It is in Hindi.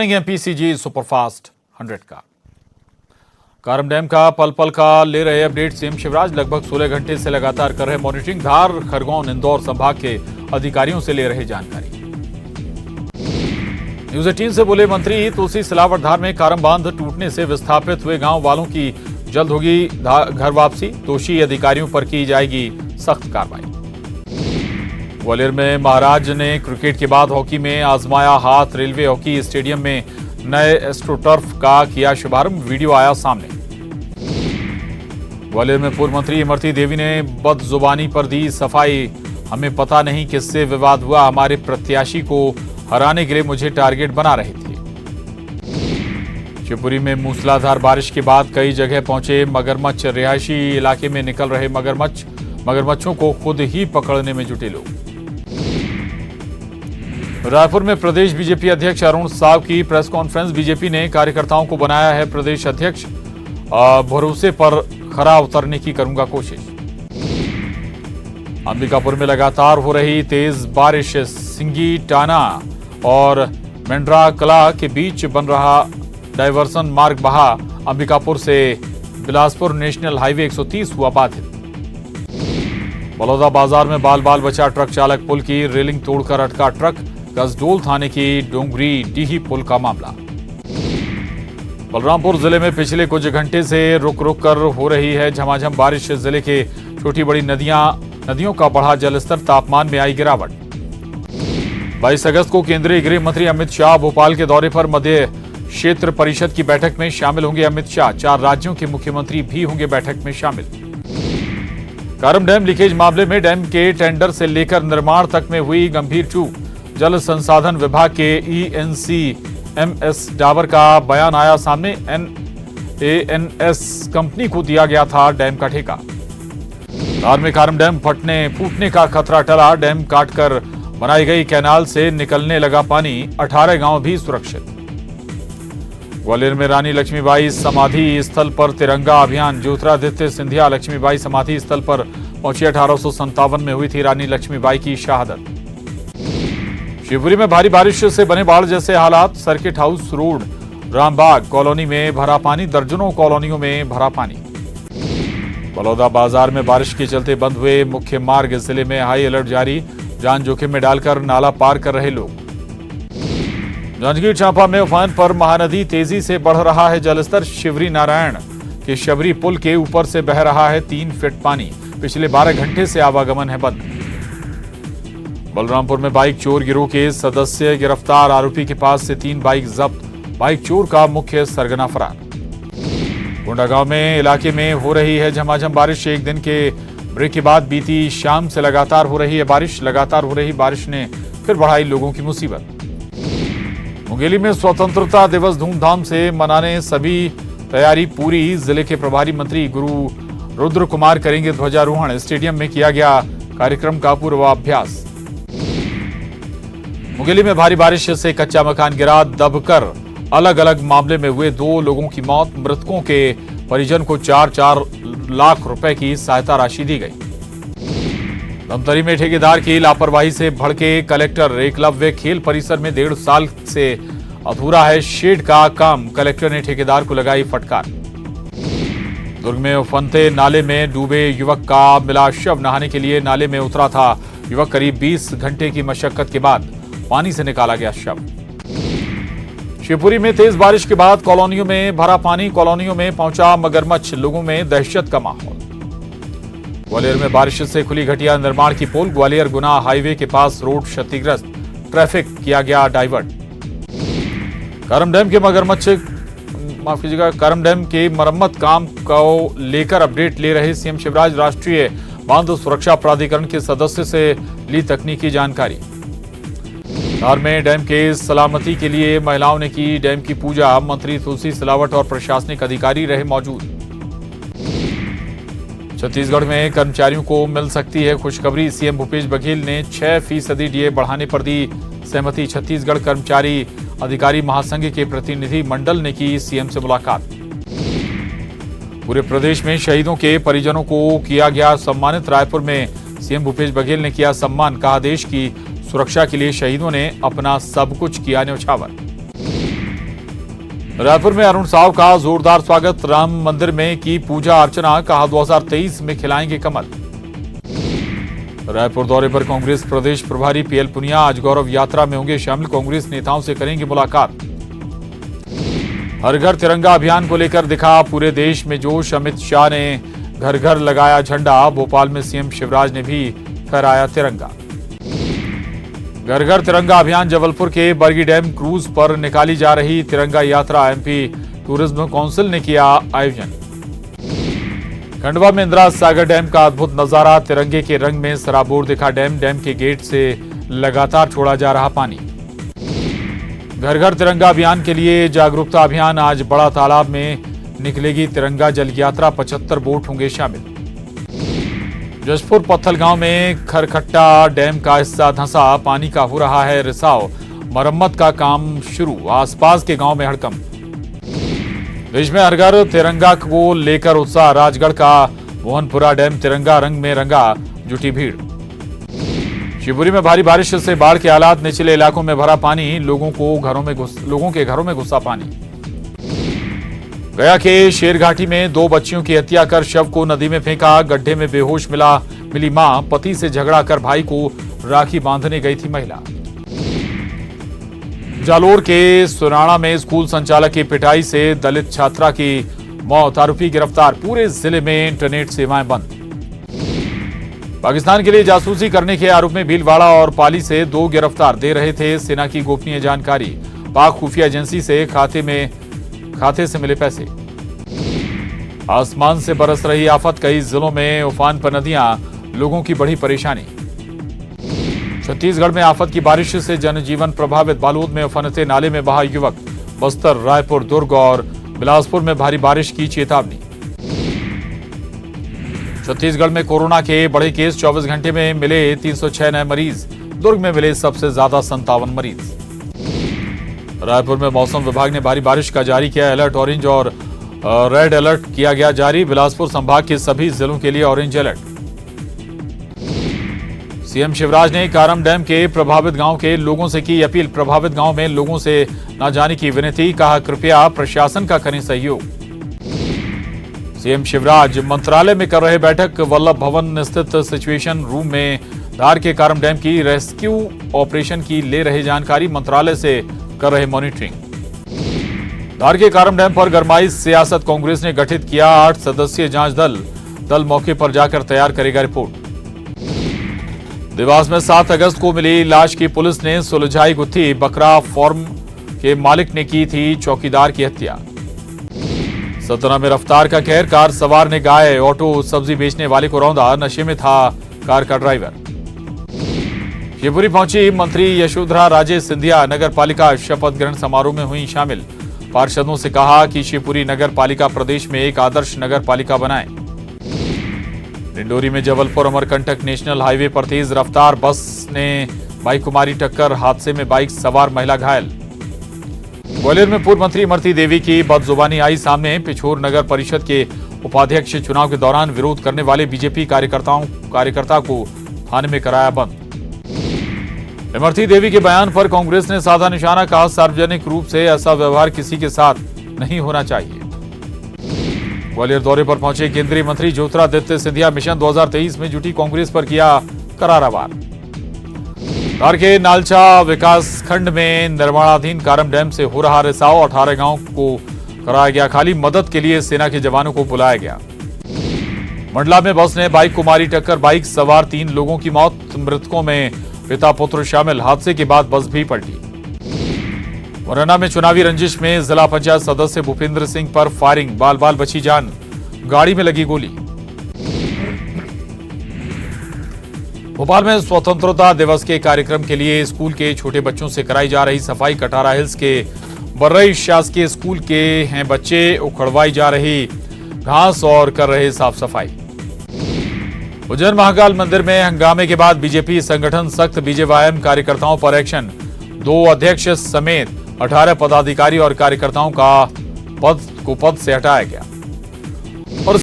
एमपीसीजी सुपरफास्ट 100 का कारम डैम का पल पल का ले रहे अपडेट। सीएम शिवराज लगभग 16 घंटे से लगातार कर रहे मॉनिटरिंग। धार, खरगोन, इंदौर संभाग के अधिकारियों से ले रहे जानकारी। न्यूज 18 से बोले मंत्री तुलसी सिलावट। धार में कारम बांध टूटने से विस्थापित हुए गांव वालों की जल्द होगी घर वापसी। दोषी अधिकारियों पर की जाएगी सख्त कार्रवाई। ग्वालियर में महाराज ने क्रिकेट के बाद हॉकी में आजमाया हाथ। रेलवे हॉकी स्टेडियम में नए एस्ट्रोटर्फ का किया शुभारंभ। वीडियो आया सामने। ग्वालियर में पूर्व मंत्री इमरती देवी ने बदजुबानी पर दी सफाई। हमें पता नहीं किससे विवाद हुआ, हमारे प्रत्याशी को हराने के लिए मुझे टारगेट बना रहे थे। शिवपुरी में मूसलाधार बारिश के बाद कई जगह पहुंचे मगरमच्छ। रिहायशी इलाके में निकल रहे मगरमच्छों को खुद ही पकड़ने में जुटे लोग। रायपुर में प्रदेश बीजेपी अध्यक्ष अरुण साव की प्रेस कॉन्फ्रेंस। बीजेपी ने कार्यकर्ताओं को बनाया है प्रदेश अध्यक्ष। भरोसे पर खरा उतरने की करूंगा कोशिश। अंबिकापुर में लगातार हो रही तेज बारिश। सिंगी, टाना और मेंड्रा कला के बीच बन रहा डायवर्सन मार्ग बहा। अंबिकापुर से बिलासपुर नेशनल हाईवे 130 हुआ बाधित। बलौदा बाजार में बाल बाल बचा ट्रक चालक। पुल की रेलिंग तोड़कर अटका ट्रक। कसडोल थाने की डोंगरी डीही पुल का मामला। बलरामपुर जिले में पिछले कुछ घंटे से रुक रुक कर हो रही है झमाझम बारिश। जिले के छोटी बड़ी नदियों का बढ़ा जलस्तर। तापमान में आई गिरावट। 22 अगस्त को केंद्रीय गृह मंत्री अमित शाह भोपाल के दौरे पर मध्य क्षेत्र परिषद की बैठक में शामिल होंगे अमित शाह। 4 राज्यों के मुख्यमंत्री भी होंगे बैठक में शामिल। कारम डैम लीकेज मामले में डैम के टेंडर से लेकर निर्माण तक में हुई गंभीर चूक। जल संसाधन विभाग के ENCMS डाबर का बयान आया सामने। NANS कंपनी को दिया गया था डैम का ठेका। धार में कारम डैम फूटने का खतरा टला। डैम काटकर बनाई गई कैनाल से निकलने लगा पानी। 18 गांव भी सुरक्षित। ग्वालियर में रानी लक्ष्मीबाई समाधि स्थल पर तिरंगा अभियान। ज्योतिरादित्य सिंधिया लक्ष्मीबाई समाधि स्थल पर पहुंची। 1857 में हुई थी रानी लक्ष्मीबाई की शहादत। शिवपुरी में भारी बारिश से बने बाढ़ जैसे हालात। Circuit house road, Rambagh colony में भरा पानी। दर्जनों कॉलोनियों में भरा पानी। बलौदा बाजार में बारिश के चलते बंद हुए मुख्य मार्ग। जिले में हाई अलर्ट जारी। जान जोखिम में डालकर नाला पार कर रहे लोग। जांजगीर चांपा में उफान पर महानदी तेजी से बढ़ रहा है जलस्तर। शिवरी नारायण के शबरी पुल के ऊपर से बह रहा है 3 फीट पानी। पिछले 12 घंटे से आवागमन है बंद। बलरामपुर में बाइक चोर गिरोह के सदस्य गिरफ्तार। आरोपी के पास से 3 बाइक जब्त। बाइक चोर का मुख्य सरगना फरार। कोंडागांव में इलाके में हो रही है झमाझम बारिश। एक दिन के ब्रेक के बाद बीती शाम से लगातार हो रही है बारिश। लगातार हो रही बारिश ने फिर बढ़ाई लोगों की मुसीबत। मुंगेली में स्वतंत्रता दिवस धूमधाम से मनाने सभी तैयारी पूरी। जिले के प्रभारी मंत्री गुरु रुद्र कुमार करेंगे ध्वजारोहण। स्टेडियम में किया गया कार्यक्रम का पूर्वाभ्यास। मुंगेली में भारी बारिश से कच्चा मकान गिरा, दबकर। अलग अलग मामले में हुए 2 लोगों की मौत। मृतकों के परिजन को 4-4 लाख रुपए की सहायता राशि दी गई। धमतरी में ठेकेदार की लापरवाही से भड़के कलेक्टर। एकलव्य खेल परिसर में 1.5 साल से अधूरा है शेड का काम। कलेक्टर ने ठेकेदार को लगाई फटकार। दुर्ग में उफनते नाले में डूबे युवक का मिला शव। नहाने के लिए नाले में उतरा था युवक। करीब 20 घंटे की मशक्कत के बाद पानी से निकाला गया शव। शिवपुरी में तेज बारिश के बाद कॉलोनियों में भरा पानी। कॉलोनियों में पहुंचा मगरमच्छ। लोगों में दहशत का माहौल। ग्वालियर में बारिश से खुली घटिया निर्माण की पोल। ग्वालियर गुना हाईवे के पास रोड क्षतिग्रस्त। ट्रैफिक किया गया डाइवर्ट। कारम डैम के मरम्मत काम को लेकर अपडेट ले रहे सीएम शिवराज। राष्ट्रीय बांध सुरक्षा प्राधिकरण के सदस्य से ली तकनीकी जानकारी। धार में डैम के सलामती के लिए महिलाओं ने की डैम की पूजा। मंत्री तुलसी सिलावट और प्रशासनिक अधिकारी रहे मौजूद। छत्तीसगढ़ में कर्मचारियों को मिल सकती है खुशखबरी। सीएम भूपेश बघेल ने 6% डीए बढ़ाने पर दी सहमति। छत्तीसगढ़ कर्मचारी अधिकारी महासंघ के प्रतिनिधि मंडल ने की सीएम से मुलाकात। पूरे प्रदेश में शहीदों के परिजनों को किया गया सम्मानित। रायपुर में सीएम भूपेश बघेल ने किया सम्मान। कहा देश की सुरक्षा के लिए शहीदों ने अपना सब कुछ किया न्यौछावर। रायपुर में अरुण साव का जोरदार स्वागत, राम मंदिर में की पूजा अर्चना, कहा 2023 में खिलाएंगे कमल। रायपुर दौरे पर कांग्रेस प्रदेश प्रभारी पीएल पुनिया आज गौरव यात्रा में होंगे शामिल, कांग्रेस नेताओं से करेंगे मुलाकात। हर घर तिरंगा अभियान को लेकर दिखा पूरे देश में जोश, अमित शाह ने घर घर लगाया झंडा, भोपाल में सीएम शिवराज ने भी फहराया तिरंगा। घर घर तिरंगा अभियान, जबलपुर के बरगी डैम क्रूज पर निकाली जा रही तिरंगा यात्रा, एमपी टूरिज्म काउंसिल ने किया आयोजन। खंडवा में इंदिरा सागर डैम का अद्भुत नजारा, तिरंगे के रंग में सराबोर दिखा डैम, डैम के गेट से लगातार छोड़ा जा रहा पानी। घर घर तिरंगा अभियान के लिए जागरूकता अभियान, आज बड़ा तालाब में निकलेगी तिरंगा जल यात्रा, 75 बोट होंगे शामिल। जशपुर पत्थलगांव में खरखट्टा डैम का हिस्सा धंसा, पानी का हो रहा है रिसाव, मरम्मत का काम शुरू, आसपास के गांव में हड़कंप। देश में हर घर तिरंगा को लेकर उत्साह, राजगढ़ का मोहनपुरा डैम तिरंगा रंग में रंगा, जुटी भीड़। शिवपुरी में भारी बारिश से बाढ़ के हालात, निचले इलाकों में भरा पानी, लोगों के घरों में घुसा पानी। गया के शेरघाटी में 2 बच्चियों की हत्या कर शव को नदी में फेंका, गड्ढे में बेहोश मिली मां, पति से झगड़ा कर भाई को राखी बांधने गई थी महिला। जालोर के सुराणा में स्कूल संचालक की पिटाई से दलित छात्रा की मौत, आरोपी गिरफ्तार, पूरे जिले में इंटरनेट सेवाएं बंद। पाकिस्तान के लिए जासूसी करने के आरोप में भीलवाड़ा और पाली से 2 गिरफ्तार, दे रहे थे सेना की गोपनीय जानकारी, पाक खुफिया एजेंसी से खाते से मिले पैसे। आसमान से बरस रही आफत, कई जिलों में उफान पर नदियां, लोगों की बड़ी परेशानी। छत्तीसगढ़ में आफत की बारिश से जनजीवन प्रभावित, बालोद में उफनते नाले में बहा युवक, बस्तर, रायपुर, दुर्ग और बिलासपुर में भारी बारिश की चेतावनी। छत्तीसगढ़ में कोरोना के बड़े केस, 24 घंटे में मिले 306 नए मरीज, दुर्ग में मिले सबसे ज्यादा 57 मरीज। रायपुर में मौसम विभाग ने भारी बारिश का जारी किया अलर्ट, ऑरेंज और रेड अलर्ट किया गया जारी, बिलासपुर संभाग के सभी जिलों के लिए ऑरेंज अलर्ट। सीएम शिवराज ने कारम डैम के प्रभावित गांव के लोगों से की अपील, प्रभावित गांव में लोगों से न जाने की विनती, कहा कृपया प्रशासन का करें सहयोग। सीएम शिवराज मंत्रालय में कर रहे बैठक, वल्लभ भवन स्थित सिचुएशन रूम में धार के कारम डैम की रेस्क्यू ऑपरेशन की ले रहे जानकारी, मंत्रालय से कर रहे मॉनिटरिंग। धार के कारम डैम पर गरमाई सियासत, कांग्रेस ने गठित किया 8 सदस्यीय जांच दल मौके पर जाकर तैयार करेगा रिपोर्ट। देवास में 7 अगस्त को मिली लाश की पुलिस ने सुलझाई गुत्थी, बकरा फार्म के मालिक ने की थी चौकीदार की हत्या। सतना में रफ्तार का कहर, कार सवार ने गाय ऑटो सब्जी बेचने वाले को रौंदा, नशे में था कार का ड्राइवर। शिवपुरी पहुंची मंत्री यशोधरा राजे सिंधिया, नगर पालिका शपथ ग्रहण समारोह में हुई शामिल, पार्षदों से कहा कि शिवपुरी नगर पालिका प्रदेश में एक आदर्श नगर पालिका बनाए। डिंडोरी में जबलपुर अमरकंटक नेशनल हाईवे पर तेज रफ्तार बस ने बाइक को मारी टक्कर, हादसे में बाइक सवार महिला घायल। ग्वालियर में पूर्व मंत्री इमरती देवी की बदजुबानी आई सामने, पिछोर नगर परिषद के उपाध्यक्ष चुनाव के दौरान विरोध करने वाले बीजेपी कार्यकर्ता को थाने में कराया बंद। इमरती देवी के बयान पर कांग्रेस ने साधा निशाना, कहा सार्वजनिक रूप से ऐसा व्यवहार किसी के साथ नहीं होना चाहिए। ग्वालियर दौरे पर पहुंचे केंद्रीय मंत्री ज्योतिरादित्य सिंधिया, मिशन 2023 में जुटी कांग्रेस पर किया करारा वार। धार के नालचा विकास खंड में निर्माणाधीन कारम डैम से हो रहा रिसाव, 18 गांव को कराया गया खाली, मदद के लिए सेना के जवानों को बुलाया गया। मंडला में बस ने बाइक को मारी टक्कर, बाइक सवार 3 लोगों की मौत, मृतकों में पिता पुत्र शामिल, हादसे के बाद बस भी पलटी। मुरैना में चुनावी रंजिश में जिला पंचायत सदस्य भूपेंद्र सिंह पर फायरिंग, बाल बाल बची जान, गाड़ी में लगी गोली। भोपाल में स्वतंत्रता दिवस के कार्यक्रम के लिए स्कूल के छोटे बच्चों से कराई जा रही सफाई, कटारा हिल्स के बर्रई शासकीय स्कूल के हैं बच्चे, उखड़वाई जा रही घास और कर रहे साफ सफाई। उज्जैन महाकाल मंदिर में हंगामे के बाद बीजेपी संगठन सख्त, बीजेवाईएम कार्यकर्ताओं पर एक्शन, 2 अध्यक्ष समेत 18 पदाधिकारी और कार्यकर्ताओं का पद से हटाया गया।